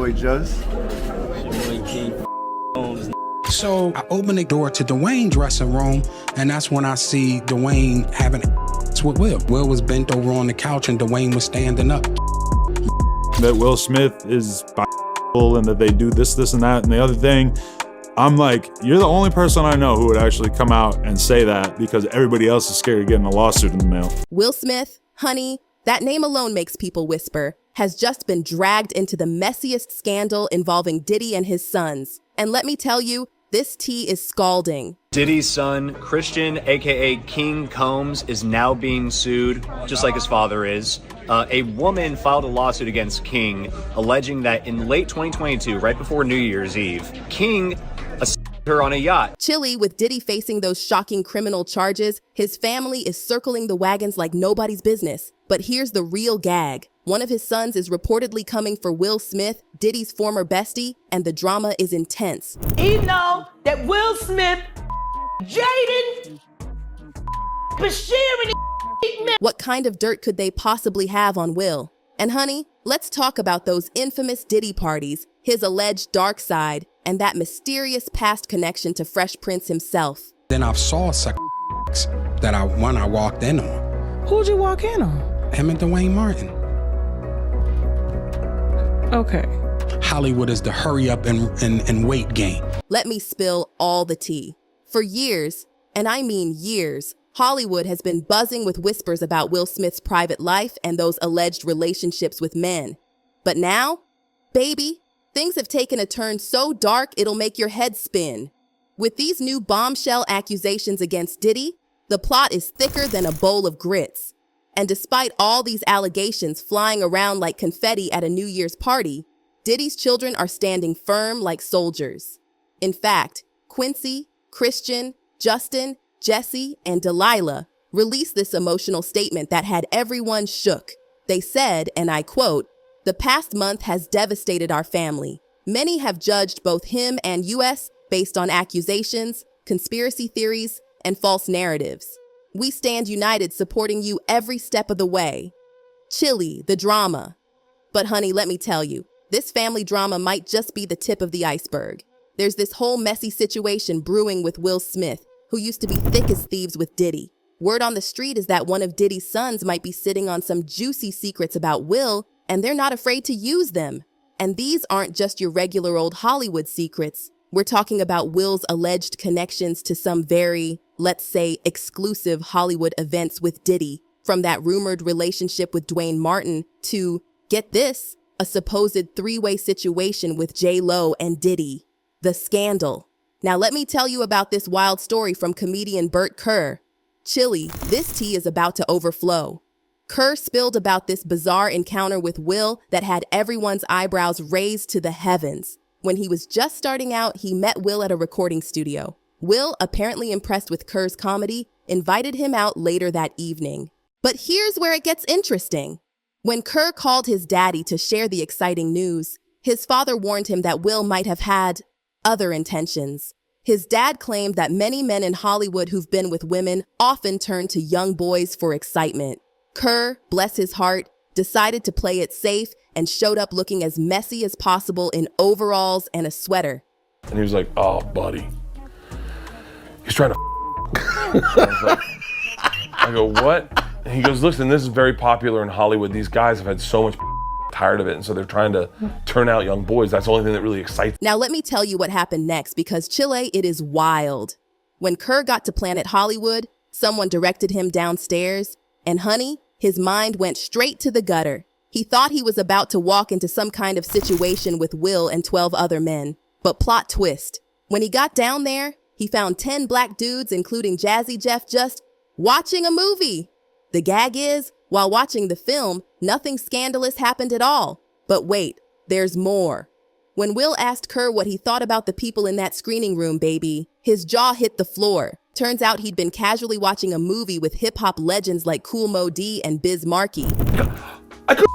boy Juz. So I open the door to Dwayne's dressing room, and that's when I see Dwayne having with Will. Will was bent over on the couch, and Dwayne was standing up. That Will Smith is bisexual and that they do this, and that, and the other thing. I'm like, you're the only person I know who would actually come out and say that because everybody else is scared of getting a lawsuit in the mail. Will Smith, honey, that name alone makes people whisper, has just been dragged into the messiest scandal involving Diddy and his sons. And let me tell you, this tea is scalding. Diddy's son, Christian, aka King Combs, is now being sued, just like his father is. A woman filed a lawsuit against King, alleging that in late 2022, right before New Year's Eve, King assaulted her on a yacht. Chilly, with Diddy facing those shocking criminal charges, his family is circling the wagons like nobody's business. But here's the real gag. One of his sons is reportedly coming for Will Smith, Diddy's former bestie, and the drama is intense. He know that Will Smith, Jaden, Bashir, and what kind of dirt could they possibly have on Will? And honey, let's talk about those infamous Diddy parties, his alleged dark side, and that mysterious past connection to Fresh Prince himself. Then I saw that I walked in on. Who'd you walk in on? Him and Dwayne Martin. Okay. Hollywood is the hurry up and wait game. Let me spill all the tea. For years, and I mean years, Hollywood has been buzzing with whispers about Will Smith's private life and those alleged relationships with men. But now, baby, things have taken a turn so dark it'll make your head spin. With these new bombshell accusations against Diddy, the plot is thicker than a bowl of grits. And despite all these allegations flying around like confetti at a New Year's party, Diddy's children are standing firm like soldiers. In fact, Quincy, Christian, Justin, Jesse, and Delilah released this emotional statement that had everyone shook. They said, and I quote, "The past month has devastated our family. Many have judged both him and US based on accusations, conspiracy theories, and false narratives. We stand united supporting you every step of the way." Chilly, the drama. But honey, let me tell you, this family drama might just be the tip of the iceberg. There's this whole messy situation brewing with Will Smith, who used to be thick as thieves with Diddy. Word on the street is that one of Diddy's sons might be sitting on some juicy secrets about Will, and they're not afraid to use them. And these aren't just your regular old Hollywood secrets. We're talking about Will's alleged connections to some very, let's say, exclusive Hollywood events with Diddy, from that rumored relationship with Dwayne Martin to, get this, a supposed three-way situation with J-Lo and Diddy. The scandal. Now let me tell you about this wild story from comedian Burt Kerr. Chilly, this tea is about to overflow. Kerr spilled about this bizarre encounter with Will that had everyone's eyebrows raised to the heavens. When he was just starting out, he met Will at a recording studio. Will, apparently impressed with Kerr's comedy, invited him out later that evening. But here's where it gets interesting. When Kerr called his daddy to share the exciting news, his father warned him that Will might have had other intentions. His dad claimed that many men in Hollywood who've been with women often turn to young boys for excitement. Kerr, bless his heart, decided to play it safe and showed up looking as messy as possible in overalls and a sweater. And he was like, "Oh, buddy, he's trying to I go, "What?" And he goes, "Listen, this is very popular in Hollywood. These guys have had so much tired of it, and so they're trying to turn out young boys. That's the only thing that really excites." Now let me tell you what happened next, because Chile, it is wild. When Kerr got to Planet Hollywood, someone directed him downstairs, and honey, his mind went straight to the gutter. He thought he was about to walk into some kind of situation with Will and 12 other men. But plot twist. When he got down there, he found 10 black dudes, including Jazzy Jeff, just watching a movie. The gag is, while watching the film, nothing scandalous happened at all. But wait, there's more. When Will asked Kerr what he thought about the people in that screening room, baby, his jaw hit the floor. Turns out he'd been casually watching a movie with hip-hop legends like Kool Moe Dee and Biz Markie. I could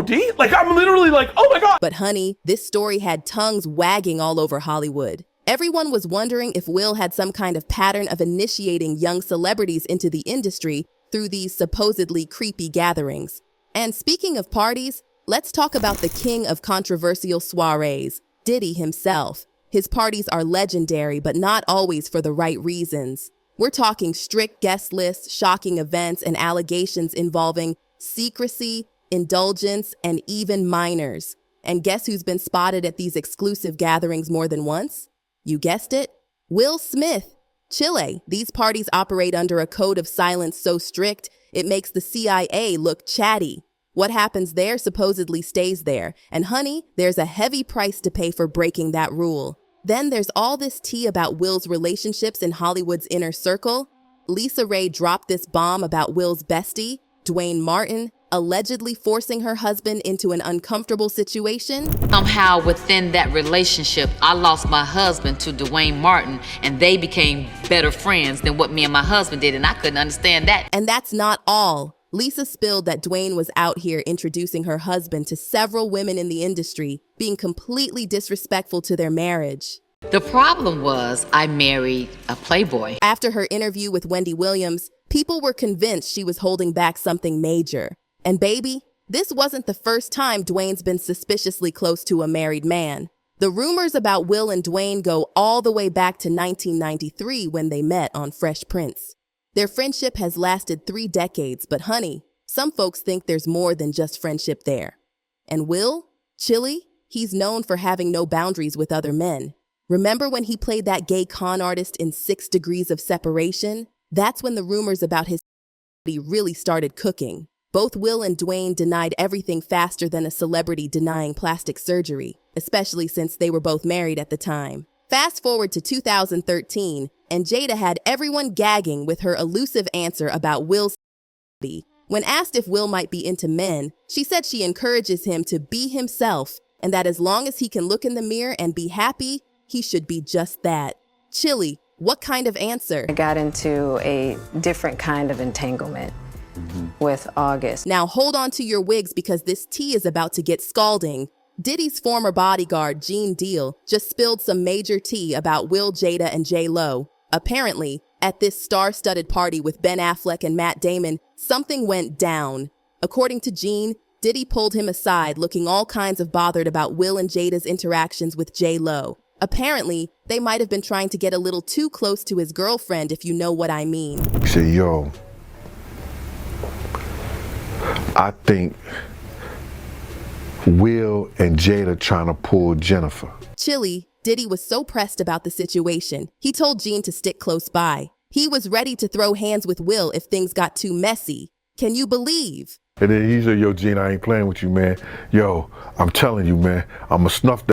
D? Like, I'm literally like, oh my God. But honey, this story had tongues wagging all over Hollywood. Everyone was wondering if Will had some kind of pattern of initiating young celebrities into the industry through these supposedly creepy gatherings. And speaking of parties, Let's talk about the king of controversial soirees, Diddy himself. His parties are legendary, but not always for the right reasons. We're talking strict guest lists, shocking events, and allegations involving secrecy, indulgence, and even minors. And guess who's been spotted at these exclusive gatherings more than once? You guessed it, Will Smith. Chile. These parties operate under a code of silence so strict, it makes the CIA look chatty. What happens there supposedly stays there, and honey, there's a heavy price to pay for breaking that rule. Then there's all this tea about Will's relationships in Hollywood's inner circle. Lisa Ray dropped this bomb about Will's bestie, Dwayne Martin, allegedly forcing her husband into an uncomfortable situation. Somehow within that relationship, I lost my husband to Dwayne Martin, and they became better friends than what me and my husband did, and I couldn't understand that. And that's not all. Lisa spilled that Dwayne was out here introducing her husband to several women in the industry, being completely disrespectful to their marriage. The problem was I married a playboy. After her interview with Wendy Williams, people were convinced she was holding back something major. And baby, this wasn't the first time Dwayne's been suspiciously close to a married man. The rumors about Will and Dwayne go all the way back to 1993 when they met on Fresh Prince. Their friendship has lasted 3 decades, but honey, some folks think there's more than just friendship there. And Will, Chili, he's known for having no boundaries with other men. Remember when he played that gay con artist in 6 Degrees of Separation? That's when the rumors about his really started cooking. Both Will and Dwayne denied everything faster than a celebrity denying plastic surgery, especially since they were both married at the time. Fast forward to 2013, and Jada had everyone gagging with her elusive answer about Will's sexuality. When asked if Will might be into men, she said she encourages him to be himself, and that as long as he can look in the mirror and be happy, he should be just that. Chili, what kind of answer? I got into a different kind of entanglement with August. Now hold on to your wigs because this tea is about to get scalding. Diddy's former bodyguard, Gene Deal, just spilled some major tea about Will, Jada, and J-Lo. Apparently, at this star-studded party with Ben Affleck and Matt Damon, something went down. According to Gene, Diddy pulled him aside, looking all kinds of bothered about Will and Jada's interactions with J-Lo. Apparently, they might have been trying to get a little too close to his girlfriend, if you know what I mean. He said, yo, I think Will and Jada trying to pull Jennifer. Chili, Diddy was so pressed about the situation, he told Gene to stick close by. He was ready to throw hands with Will if things got too messy. Can you believe? And then he said, yo, Gene, I ain't playing with you, man. Yo, I'm telling you, man, I'ma snuff that.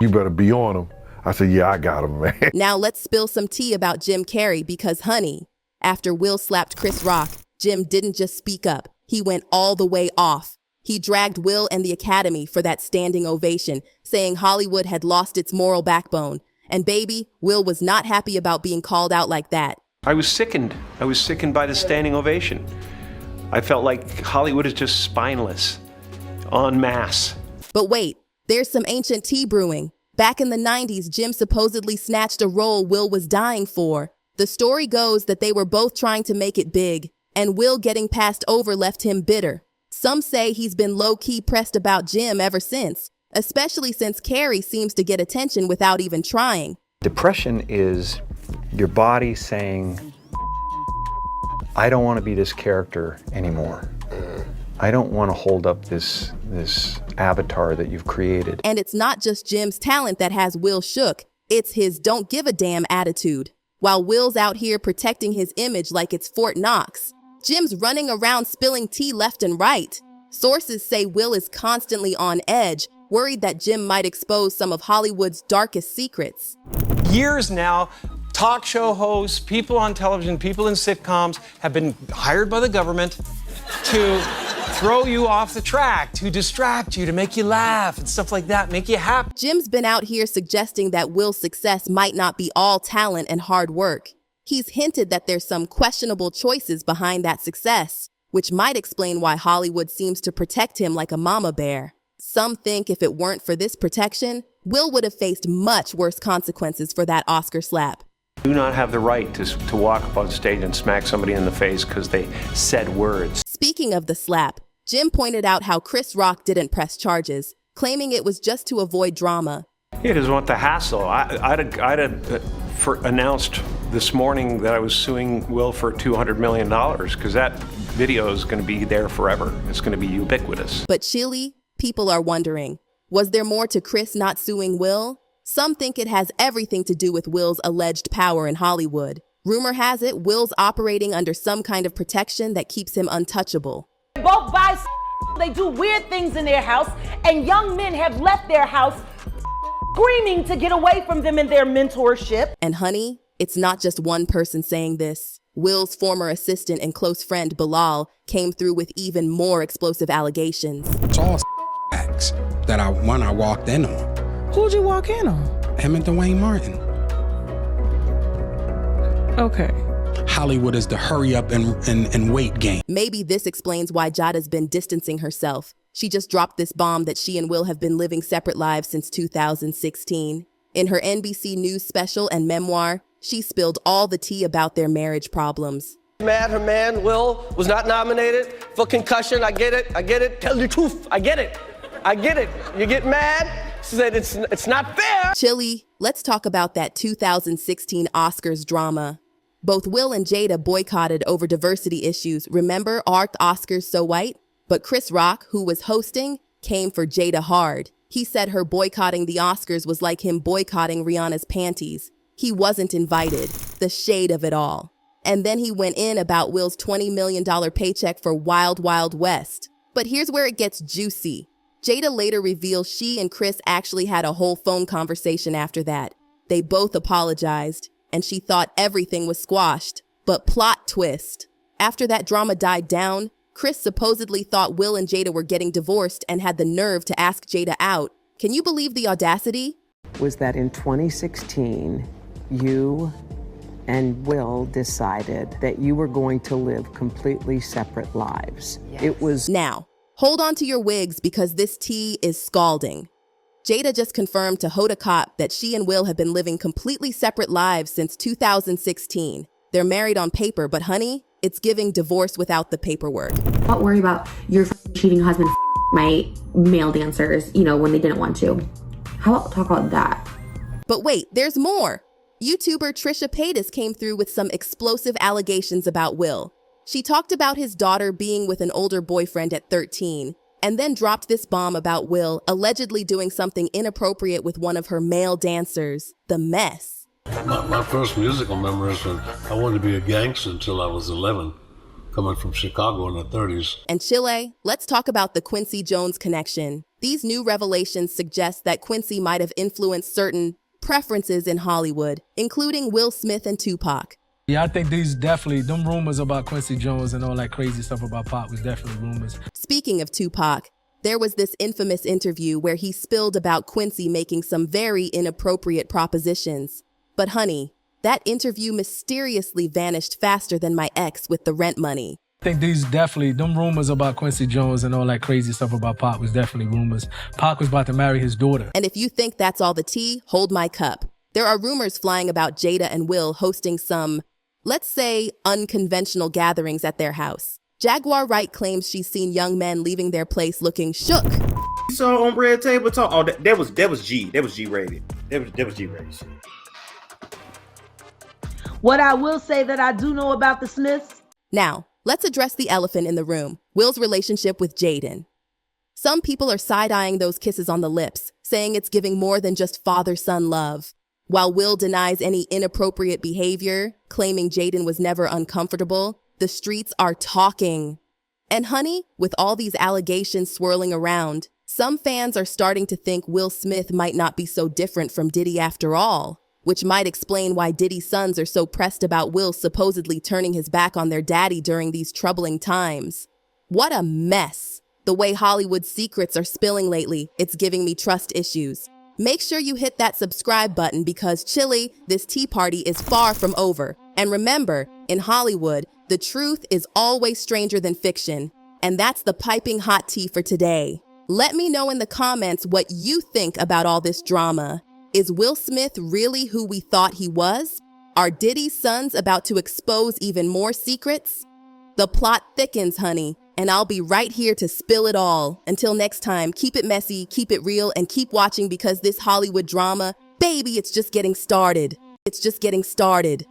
You better be on him. I said, yeah, I got him, man. Now let's spill some tea about Jim Carrey because, honey, after Will slapped Chris Rock, Jim didn't just speak up. He went all the way off. He dragged Will and the Academy for that standing ovation, saying Hollywood had lost its moral backbone. And baby, Will was not happy about being called out like that. I was sickened. I was sickened by the standing ovation. I felt like Hollywood is just spineless, en masse. But wait, there's some ancient tea brewing. Back in the 90s, Jim supposedly snatched a role Will was dying for. The story goes that they were both trying to make it big, and Will getting passed over left him bitter. Some say he's been low-key pressed about Jim ever since, especially since Carrey seems to get attention without even trying. Depression is your body saying, I don't want to be this character anymore. I don't want to hold up this avatar that you've created. And it's not just Jim's talent that has Will shook. It's his don't give a damn attitude. While Will's out here protecting his image like it's Fort Knox, Jim's running around spilling tea left and right. Sources say Will is constantly on edge, worried that Jim might expose some of Hollywood's darkest secrets. Years now, talk show hosts, people on television, people in sitcoms have been hired by the government to throw you off the track, to distract you, to make you laugh and stuff like that, make you happy. Jim's been out here suggesting that Will's success might not be all talent and hard work. He's hinted that there's some questionable choices behind that success, which might explain why Hollywood seems to protect him like a mama bear. Some think if it weren't for this protection, Will would have faced much worse consequences for that Oscar slap. Do not have the right to walk up on stage and smack somebody in the face because they said words. Speaking of the slap, Jim pointed out how Chris Rock didn't press charges, claiming it was just to avoid drama. He doesn't want the hassle. I'd announced this morning that I was suing Will for $200 million because that video is going to be there forever. It's going to be ubiquitous. But Chili, people are wondering, was there more to Chris not suing Will? Some think it has everything to do with Will's alleged power in Hollywood. Rumor has it Will's operating under some kind of protection that keeps him untouchable. Both buy they do weird things in their house, and young men have left their house screaming to get away from them in their mentorship. And honey, it's not just one person saying this. Will's former assistant and close friend Bilal came through with even more explosive allegations. It's all acts that I walked in on. Who'd you walk in on? Him and Dwayne Martin. Okay. Hollywood is the hurry up and wait game. Maybe this explains why Jada's been distancing herself. She just dropped this bomb that she and Will have been living separate lives since 2016. In her NBC News special and memoir, she spilled all the tea about their marriage problems. Mad her man, Will, was not nominated for concussion. I get it. Tell the truth. I get it. You get mad? She said it's not fair. Chili, let's talk about that 2016 Oscars drama. Both Will and Jada boycotted over diversity issues. Remember, aren't Oscars so white? But Chris Rock, who was hosting, came for Jada hard. He said her boycotting the Oscars was like him boycotting Rihanna's panties. He wasn't invited. The shade of it all. And then he went in about Will's $20 million paycheck for Wild Wild West. But here's where it gets juicy. Jada later reveals she and Chris actually had a whole phone conversation after that. They both apologized, and she thought everything was squashed. But plot twist. After that drama died down, Chris supposedly thought Will and Jada were getting divorced and had the nerve to ask Jada out. Can you believe the audacity? Was that in 2016, you and Will decided that you were going to live completely separate lives. Yes. It was... Now, hold on to your wigs because this tea is scalding. Jada just confirmed to Hoda Kotb that she and Will have been living completely separate lives since 2016. They're married on paper, but honey, it's giving divorce without the paperwork. Don't worry about your cheating husband my male dancers, when they didn't want to. How about talk about that? But wait, there's more. YouTuber Trisha Paytas came through with some explosive allegations about Will. She talked about his daughter being with an older boyfriend at 13, and then dropped this bomb about Will allegedly doing something inappropriate with one of her male dancers. The mess. My first musical memories when I wanted to be a gangster until I was 11, coming from Chicago in the 30s. And Chile, let's talk about the Quincy Jones connection. These new revelations suggest that Quincy might have influenced certain preferences in Hollywood, including Will Smith and Tupac. Yeah, I think them rumors about Quincy Jones and all that crazy stuff about Pac was definitely rumors. Speaking of Tupac, there was this infamous interview where he spilled about Quincy making some very inappropriate propositions. But honey, that interview mysteriously vanished faster than my ex with the rent money. I think them rumors about Quincy Jones and all that crazy stuff about Pac was definitely rumors. Pac was about to marry his daughter. And if you think that's all the tea, hold my cup. There are rumors flying about Jada and Will hosting some, let's say, unconventional gatherings at their house. Jaguar Wright claims she's seen young men leaving their place looking shook. You saw on Red Table Talk? Oh, that was G. That was G-rated. That was G-rated shit. What I will say that I do know about the Smiths. Now, let's address the elephant in the room, Will's relationship with Jaden. Some people are side-eyeing those kisses on the lips, saying it's giving more than just father-son love. While Will denies any inappropriate behavior, claiming Jaden was never uncomfortable, the streets are talking. And honey, with all these allegations swirling around, some fans are starting to think Will Smith might not be so different from Diddy after all, which might explain why Diddy's sons are so pressed about Will supposedly turning his back on their daddy during these troubling times. What a mess. The way Hollywood's secrets are spilling lately, it's giving me trust issues. Make sure you hit that subscribe button because Chili, this tea party is far from over. And remember, in Hollywood, the truth is always stranger than fiction. And that's the piping hot tea for today. Let me know in the comments what you think about all this drama. Is Will Smith really who we thought he was? Are Diddy's sons about to expose even more secrets? The plot thickens, honey, and I'll be right here to spill it all. Until next time, keep it messy, keep it real, and keep watching because this Hollywood drama, baby, it's just getting started. It's just getting started.